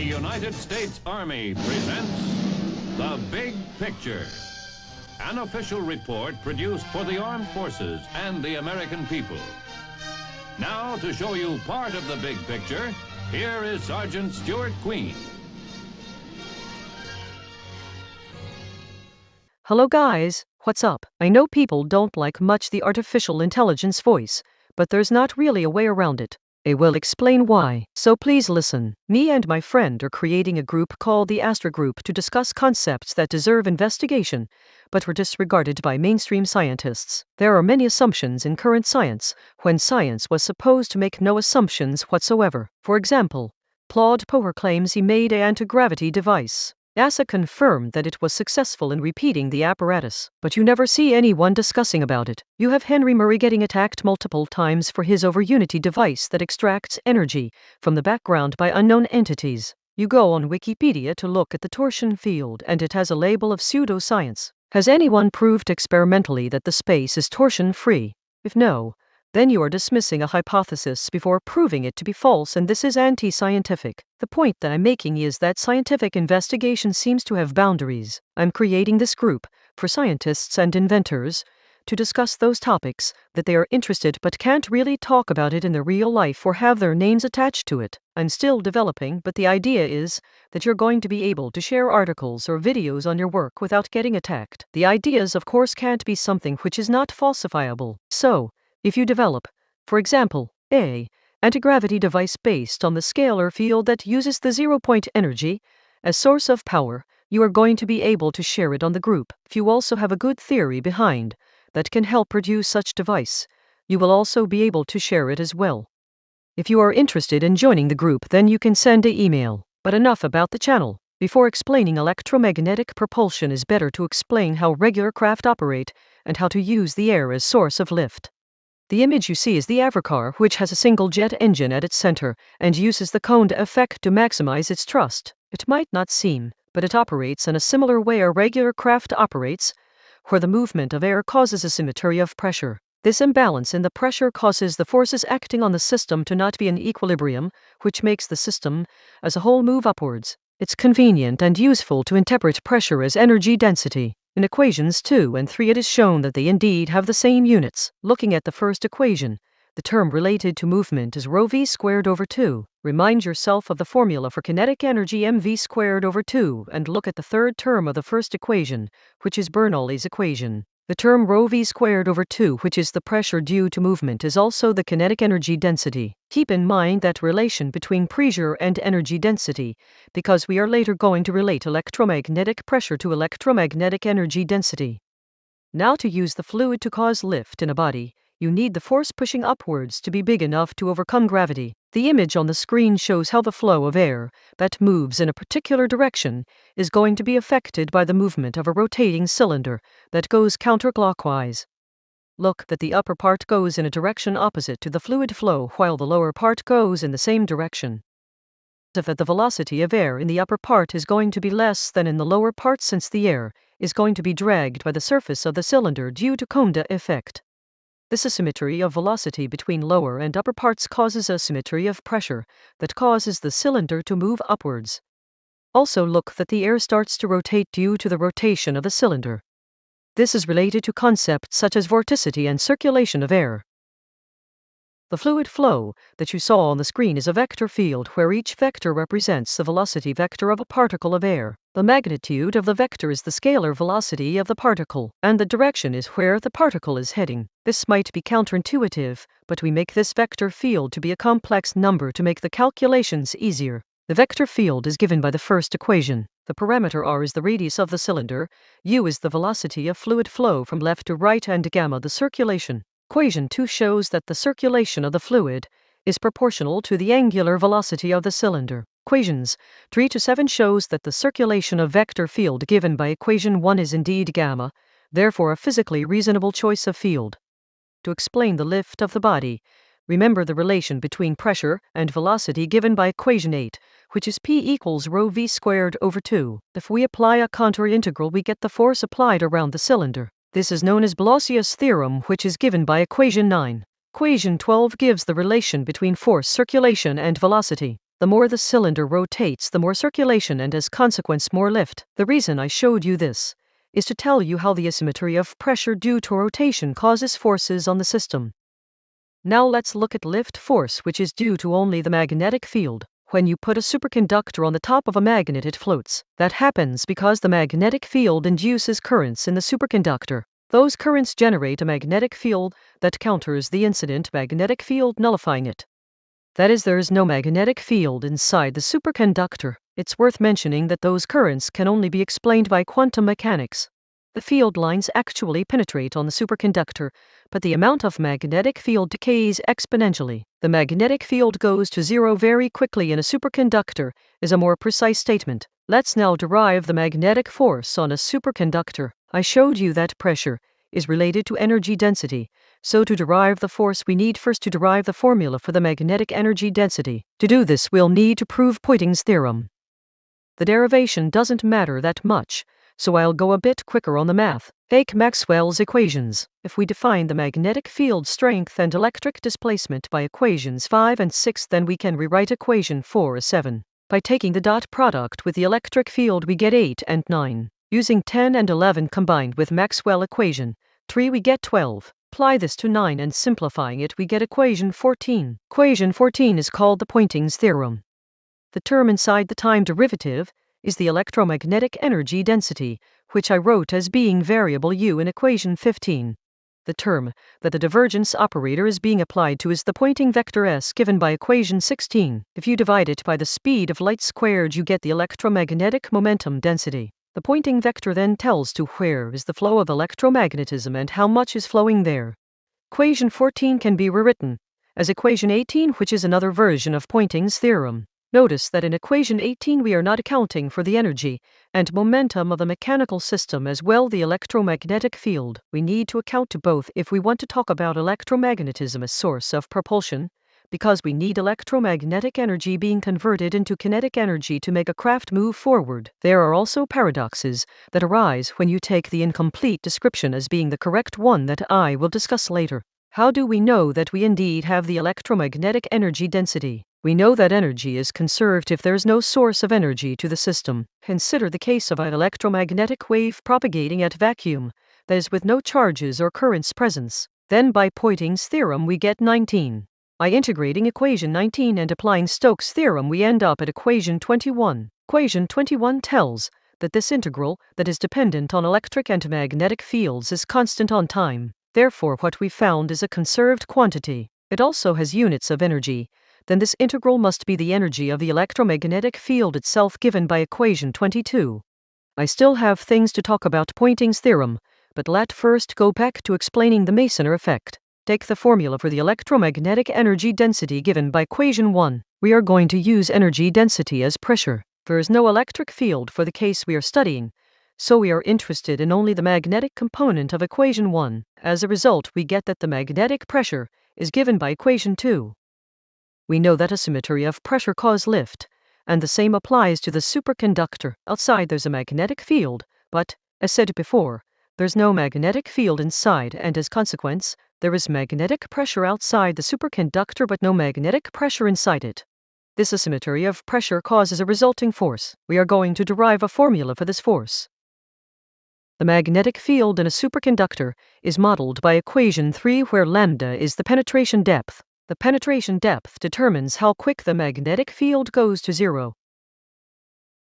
United States Army presents The Big Picture, an official report produced for the armed forces and the American people. Now, to show you part of the big picture, here is Sergeant Stuart Queen. Hello guys, what's up? I know people don't like much the artificial intelligence voice, but there's not really a way around it. I will explain why, so please listen. Me and my friend are creating a group called the Astra Group to discuss concepts that deserve investigation, but were disregarded by mainstream scientists. There are many assumptions in current science, when science was supposed to make no assumptions whatsoever. For example, Claude Poher claims he made an anti-gravity device. NASA confirmed that it was successful in repeating the apparatus, but you never see anyone discussing about it. You have Henry Murray getting attacked multiple times for his over-unity device that extracts energy from the background by unknown entities. You go on Wikipedia to look at the torsion field and it has a label of pseudoscience. Has anyone proved experimentally that the space is torsion-free? If no, then you are dismissing a hypothesis before proving it to be false, and this is anti-scientific. The point that I'm making is that scientific investigation seems to have boundaries. I'm creating this group for scientists and inventors to discuss those topics that they are interested but can't really talk about it in their real life or have their names attached to it. I'm still developing, but the idea is that you're going to be able to share articles or videos on your work without getting attacked. The ideas, of course, can't be something which is not falsifiable. So, if you develop, for example, a anti-gravity device based on the scalar field that uses the zero-point energy as source of power, you are going to be able to share it on the group. If you also have a good theory behind that can help produce such device, you will also be able to share it as well. If you are interested in joining the group, then you can send an email. But enough about the channel. Before explaining electromagnetic propulsion, is better to explain how regular craft operate and how to use the air as source of lift. The image you see is the Avrocar, which has a single jet engine at its center and uses the Conde effect to maximize its thrust. It might not seem, but it operates in a similar way a regular craft operates, where the movement of air causes asymmetry of pressure. This imbalance in the pressure causes the forces acting on the system to not be in equilibrium, which makes the system as a whole move upwards. It's convenient and useful to interpret pressure as energy density. In equations 2 and 3 it is shown that they indeed have the same units. Looking at the first equation, the term related to movement is ρv squared over 2. Remind yourself of the formula for kinetic energy mv squared over 2 and look at the third term of the first equation, which is Bernoulli's equation. The term ρv squared over 2, which is the pressure due to movement, is also the kinetic energy density. Keep in mind that relation between pressure and energy density, because we are later going to relate electromagnetic pressure to electromagnetic energy density. Now, to use the fluid to cause lift in a body, you need the force pushing upwards to be big enough to overcome gravity. The image on the screen shows how the flow of air that moves in a particular direction is going to be affected by the movement of a rotating cylinder that goes counterclockwise. Look that the upper part goes in a direction opposite to the fluid flow while the lower part goes in the same direction. That the velocity of air in the upper part is going to be less than in the lower part, since the air is going to be dragged by the surface of the cylinder due to Conde effect. This asymmetry of velocity between lower and upper parts causes asymmetry of pressure that causes the cylinder to move upwards. Also look that the air starts to rotate due to the rotation of the cylinder. This is related to concepts such as vorticity and circulation of air. The fluid flow that you saw on the screen is a vector field where each vector represents the velocity vector of a particle of air. The magnitude of the vector is the scalar velocity of the particle, and the direction is where the particle is heading. This might be counterintuitive, but we make this vector field to be a complex number to make the calculations easier. The vector field is given by the first equation. The parameter r is the radius of the cylinder, u is the velocity of fluid flow from left to right, and gamma the circulation. Equation 2 shows that the circulation of the fluid is proportional to the angular velocity of the cylinder. Equations 3 to 7 shows that the circulation of vector field given by equation 1 is indeed gamma, therefore a physically reasonable choice of field. To explain the lift of the body, remember the relation between pressure and velocity given by equation 8, which is P equals ρv squared over 2. If we apply a contour integral, we get the force applied around the cylinder. This is known as Blasius theorem, which is given by equation 9. Equation 12 gives the relation between force, circulation, and velocity. the more the cylinder rotates, the more circulation and as consequence more lift. The reason I showed you this is to tell you how the asymmetry of pressure due to rotation causes forces on the system. Now let's look at lift force, which is due to only the magnetic field. When you put a superconductor on the top of a magnet, it floats. That happens because the magnetic field induces currents in the superconductor. Those currents generate a magnetic field that counters the incident magnetic field, nullifying it. That is, there is no magnetic field inside the superconductor. It's worth mentioning that those currents can only be explained by quantum mechanics. The field lines actually penetrate on the superconductor, but the amount of magnetic field decays exponentially. The magnetic field goes to zero very quickly in a superconductor is a more precise statement. Let's now derive the magnetic force on a superconductor. I showed you that pressure is related to energy density, so to derive the force we need first to derive the formula for the magnetic energy density. To do this, we'll need to prove Poynting's theorem. The derivation doesn't matter that much, so I'll go a bit quicker on the math. Take Maxwell's equations. If we define the magnetic field strength and electric displacement by equations 5 and 6, then we can rewrite equation 4 as 7. By taking the dot product with the electric field, we get 8 and 9. Using 10 and 11 combined with Maxwell equation 3, we get 12. Apply this to 9 and simplifying it, we get equation 14. Equation 14 is called the Poynting's theorem. The term inside the time derivative is the electromagnetic energy density, which I wrote as being variable u in equation 15. The term that the divergence operator is being applied to is the Poynting vector s, given by equation 16. If you divide it by the speed of light squared, you get the electromagnetic momentum density. The Poynting vector then tells to where is the flow of electromagnetism and how much is flowing there. Equation 14 can be rewritten as equation 18, which is another version of Poynting's theorem. Notice that in equation 18 we are not accounting for the energy and momentum of the mechanical system as well the electromagnetic field. We need to account to both if we want to talk about electromagnetism as source of propulsion, because we need electromagnetic energy being converted into kinetic energy to make a craft move forward. There are also paradoxes that arise when you take the incomplete description as being the correct one that I will discuss later. How do we know that we indeed have the electromagnetic energy density? We know that energy is conserved if there is no source of energy to the system. Consider the case of an electromagnetic wave propagating at vacuum, that is, with no charges or currents presence. Then by Poynting's theorem we get 19. By integrating equation 19 and applying Stokes' theorem, we end up at equation 21. Equation 21 tells that this integral that is dependent on electric and magnetic fields is constant on time. Therefore, what we found is a conserved quantity. It also has units of energy. Then this integral must be the energy of the electromagnetic field itself, given by equation 22. I still have things to talk about Poynting's theorem, but let's first go back to explaining the Mason's effect. Take the formula for the electromagnetic energy density given by equation 1. We are going to use energy density as pressure. There is no electric field for the case we are studying, so we are interested in only the magnetic component of equation 1. As a result, we get that the magnetic pressure is given by equation 2. We know that asymmetry of pressure causes lift, and the same applies to the superconductor. Outside there's a magnetic field, but, as said before, there's no magnetic field inside, and as consequence, there is magnetic pressure outside the superconductor but no magnetic pressure inside it. This asymmetry of pressure causes a resulting force. We are going to derive a formula for this force. The magnetic field in a superconductor is modeled by equation 3, where lambda is the penetration depth. The penetration depth determines how quick the magnetic field goes to zero.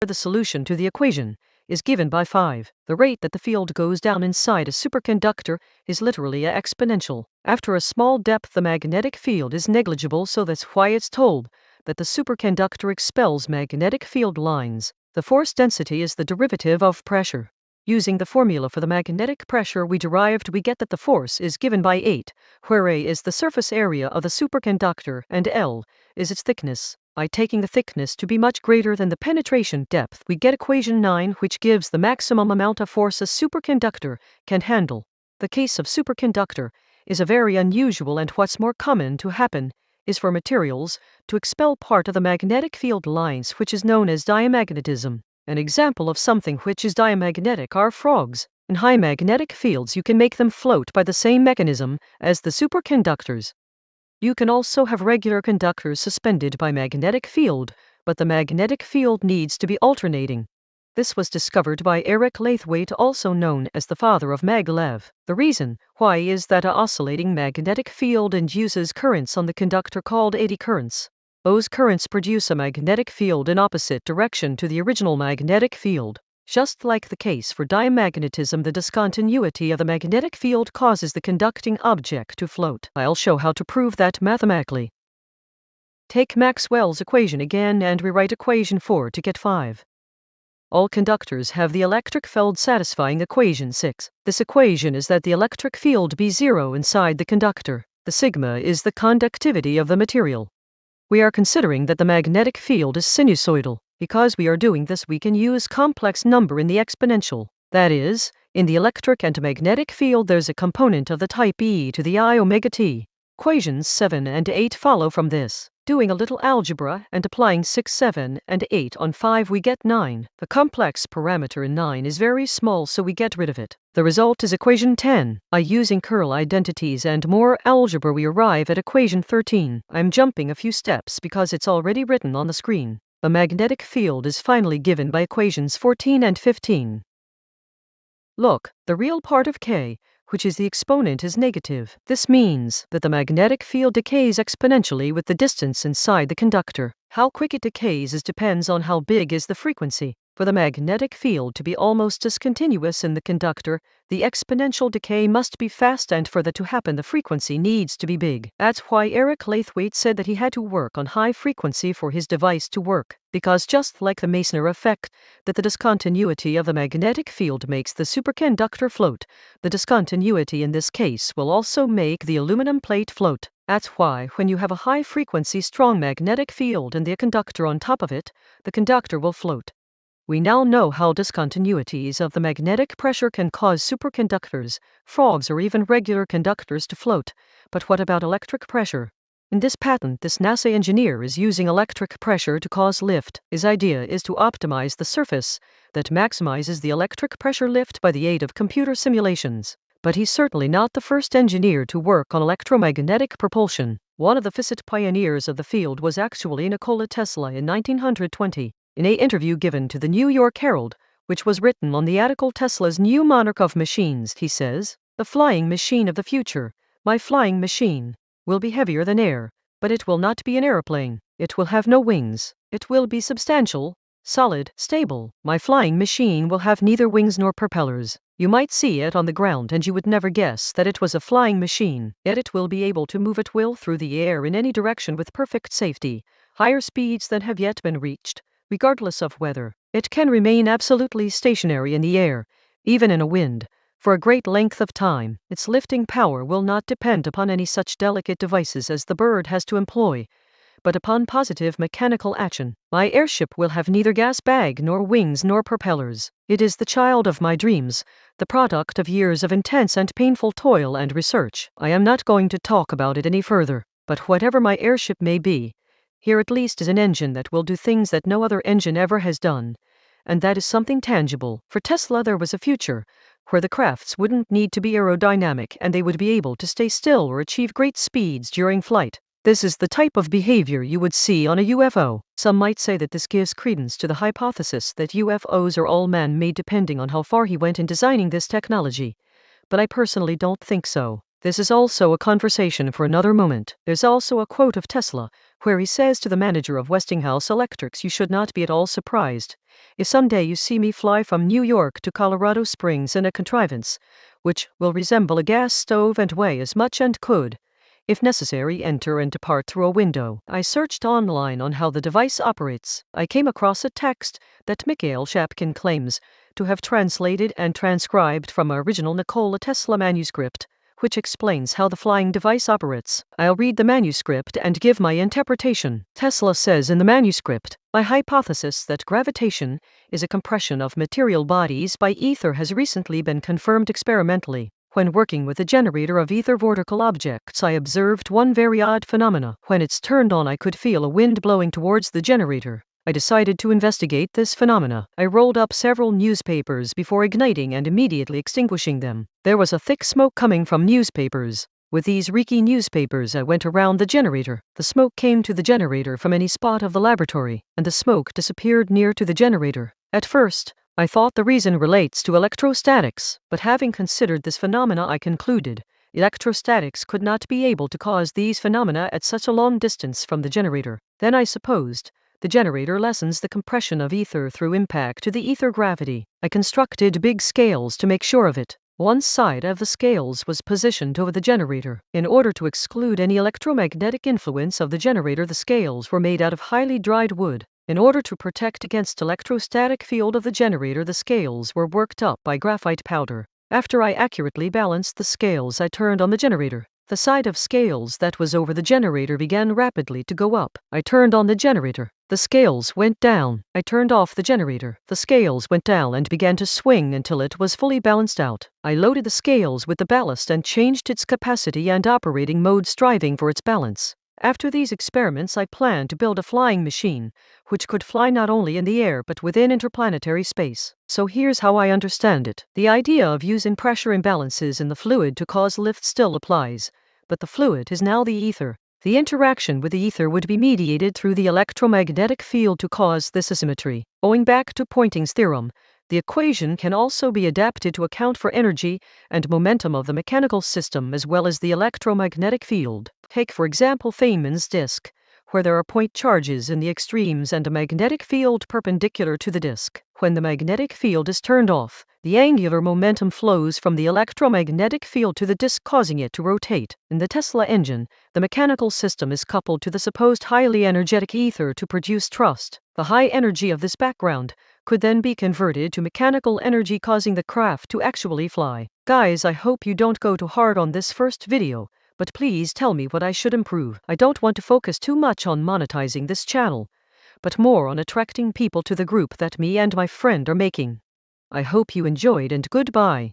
The solution to the equation is given by 5. The rate that the field goes down inside a superconductor is literally exponential. After a small depth, the magnetic field is negligible, so that's why it's told that the superconductor expels magnetic field lines. The force density is the derivative of pressure. Using the formula for the magnetic pressure we get that the force is given by 8, where A is the surface area of the superconductor and L is its thickness. By taking the thickness to be much greater than the penetration depth, we get equation 9, which gives the maximum amount of force a superconductor can handle. The case of superconductor is a very unusual, and what's more common to happen is for materials to expel part of the magnetic field lines, which is known as diamagnetism. An example of something which is diamagnetic are frogs. In high magnetic fields you can make them float by the same mechanism as the superconductors. You can also have regular conductors suspended by magnetic field, but the magnetic field needs to be alternating. This was discovered by Eric Lathwaite, also known as the father of maglev. The reason why is that an oscillating magnetic field induces currents on the conductor called eddy currents. Those currents produce a magnetic field in opposite direction to the original magnetic field. Just like the case for diamagnetism, the discontinuity of the magnetic field causes the conducting object to float. I'll show how to prove that mathematically. Take Maxwell's equation again and rewrite equation 4 to get 5. All conductors have the electric field satisfying equation 6. This equation is that the electric field be zero inside the conductor. The sigma is the conductivity of the material. We are considering that the magnetic field is sinusoidal. Because we are doing this, we can use complex number in the exponential. That is, in the electric and magnetic field there's a component of the type e to the I omega t. Equations 7 and 8 follow from this. Doing a little algebra and applying 6, 7, and 8 on 5 we get 9. The complex parameter in 9 is very small, so we get rid of it. The result is equation 10. By using curl identities and more algebra we arrive at equation 13. I'm jumping a few steps because it's already written on the screen. The magnetic field is finally given by equations 14 and 15. Look, the real part of K, which is the exponent, is negative. This means that the magnetic field decays exponentially with the distance inside the conductor. How quick it decays depends on how big is the frequency. For the magnetic field to be almost discontinuous in the conductor, the exponential decay must be fast, and for that to happen the frequency needs to be big. That's why Eric Lathwaite said that he had to work on high frequency for his device to work, because just like the Meissner effect, that the discontinuity of the magnetic field makes the superconductor float, the discontinuity in this case will also make the aluminum plate float. That's why when you have a high frequency strong magnetic field and the conductor on top of it, the conductor will float. We now know how discontinuities of the magnetic pressure can cause superconductors, frogs, or even regular conductors to float. But what about electric pressure? In this patent, this NASA engineer is using electric pressure to cause lift. His idea is to optimize the surface that maximizes the electric pressure lift by the aid of computer simulations. But he's certainly not the first engineer to work on electromagnetic propulsion. One of the first pioneers of the field was actually Nikola Tesla in 1920. In an interview given to the New York Herald, which was written on the article Tesla's New Monarch of Machines, he says, "The flying machine of the future, my flying machine, will be heavier than air, but it will not be an airplane. It will have no wings. It will be substantial, solid, stable. My flying machine will have neither wings nor propellers. You might see it on the ground and you would never guess that it was a flying machine, yet it will be able to move at will through the air in any direction with perfect safety, higher speeds than have yet been reached. Regardless of weather, it can remain absolutely stationary in the air, even in a wind, for a great length of time. Its lifting power will not depend upon any such delicate devices as the bird has to employ, but upon positive mechanical action. My airship will have neither gas bag nor wings nor propellers. It is the child of my dreams, the product of years of intense and painful toil and research. I am not going to talk about it any further, but whatever my airship may be, here at least is an engine that will do things that no other engine ever has done, and that is something tangible. For Tesla there was a future, where the crafts wouldn't need to be aerodynamic and they would be able to stay still or achieve great speeds during flight. This is the type of behavior you would see on a UFO. Some might say that this gives credence to the hypothesis that UFOs are all man-made, depending on how far he went in designing this technology. But I personally don't think so. This is also a conversation for another moment. There's also a quote of Tesla, where he says to the manager of Westinghouse Electrics, "You should not be at all surprised if someday you see me fly from New York to Colorado Springs in a contrivance, which will resemble a gas stove and weigh as much and could, if necessary, enter and depart through a window." I searched online on how the device operates. I came across a text that Mikhail Shapkin claims to have translated and transcribed from an original Nikola Tesla manuscript, which explains how the flying device operates. I'll read the manuscript and give my interpretation. Tesla says in the manuscript, "My hypothesis that gravitation is a compression of material bodies by ether has recently been confirmed experimentally. When working with a generator of ether vortical objects, I observed one very odd phenomena. When it's turned on, I could feel a wind blowing towards the generator. I decided to investigate this phenomena. I rolled up several newspapers before igniting and immediately extinguishing them. There was a thick smoke coming from newspapers. With these reeky newspapers, I went around the generator. The smoke came to the generator from any spot of the laboratory, and the smoke disappeared near to the generator. At first, I thought the reason relates to electrostatics, but having considered this phenomena, I concluded electrostatics could not be able to cause these phenomena at such a long distance from the generator. Then I supposed the generator lessens the compression of ether through impact to the ether gravity. I constructed big scales to make sure of it. One side of the scales was positioned over the generator. In order to exclude any electromagnetic influence of the generator, the scales were made out of highly dried wood. In order to protect against electrostatic field of the generator, the scales were worked up by graphite powder. After I accurately balanced the scales, I turned on the generator. The side of scales that was over the generator began rapidly to go up. I turned on the generator. The scales went down. I turned off the generator. The scales went down and began to swing until it was fully balanced out. I loaded the scales with the ballast and changed its capacity and operating mode, striving for its balance. After these experiments, I planned to build a flying machine, which could fly not only in the air but within interplanetary space. So here's how I understand it. The idea of using pressure imbalances in the fluid to cause lift still applies, but the fluid is now the ether. The interaction with the ether would be mediated through the electromagnetic field to cause this asymmetry. Owing back to Poynting's theorem, the equation can also be adapted to account for energy and momentum of the mechanical system as well as the electromagnetic field. Take, for example, Feynman's disk, where there are point charges in the extremes and a magnetic field perpendicular to the disk. When the magnetic field is turned off, the angular momentum flows from the electromagnetic field to the disk, causing it to rotate. In the Tesla engine, the mechanical system is coupled to the supposed highly energetic ether to produce thrust. The high energy of this background could then be converted to mechanical energy, causing the craft to actually fly. Guys, I hope you don't go too hard on this first video, but please tell me what I should improve. I don't want to focus too much on monetizing this channel, but more on attracting people to the group that me and my friend are making. I hope you enjoyed, and goodbye.